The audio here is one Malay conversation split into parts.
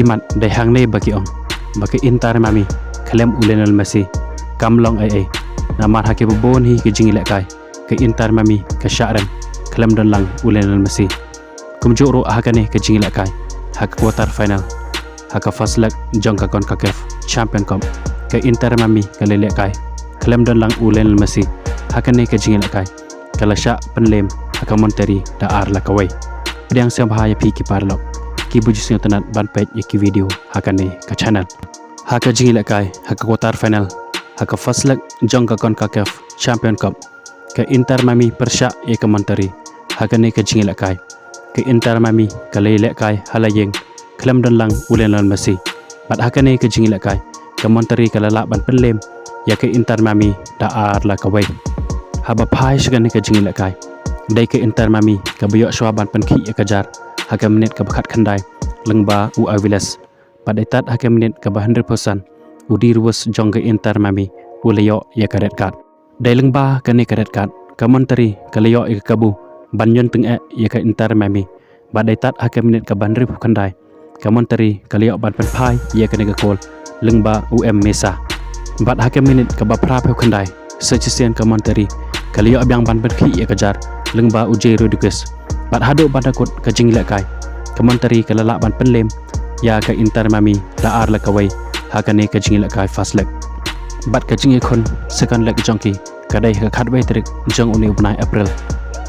iman dai hangne baki ong baki Inter mami kalem Lionel Messi kamlong ai namar hake bon hi ke jingi lekai ke Inter mami ke syaren kalem don lang Lionel Messi kumjoro hakane ke jingi lekai hak quarter final hak first leg jong ka kon ka kef champion cup ke Inter mami ke lekai kalem don lang Lionel Messi hakane ke jingi lekai kala sya penlem hak Monterrey da ar la kawai pedang sem bahaya pi ki parlok ki bujusnya tenat ban page ki video hakane ka channel haka jingi lekai haka quarter final haka first leg jong ka kon ka kef champion cup ke Inter mami persya ke Monterrey hakane ke jingi lekai ke Inter mami ke lekai halayeng klem don lang Lionel Messi bat hakane ke jingi lekai ke Monterrey ke lalak ban penlem ya ke Inter mami da ar la kawai haba pai shigane ke jingi lekai dai ke Inter mami ke buyok swaban penki ke jar haka menit ke bakat khandai lengba u Aviles pada tat haka menit ke 100% udi ruas jong ke Inter mami u leyo ya ke red card dai lengba ke ne ke red card ke Monterrey ke leyo ke kabu banyon teng ya ke Inter mami pada tat haka menit ke 100 khandai ke Monterrey ke leyo ban pen pai ya ke ne ke kol lengba UM Mesa bat haka menit ke bapra pe khandai sejisian ke Monterrey ke leyo abyang ban pen ki ya ke jar lengba UJ Rodriguez bat hado ban takut ke jingi lekai ke Monterrey ke lalak ban penlem ya ke Inter mami da ar la kawai hakane ke jingi lekai first leg bat ke jingi kon second leg jongki kadai ke khatbai trik jong uni bunai April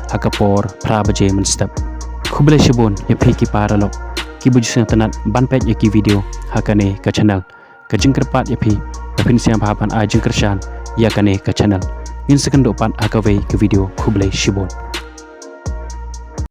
hakapor pra baje men step khubele shibon ya phi ki paralok ki bujusnya tenat ban page ki video hakane ke channel ke jingkerpat ya phi pin siam papan a jingkershan ya kane ke channel in second dopan akawai ke video khubele shibon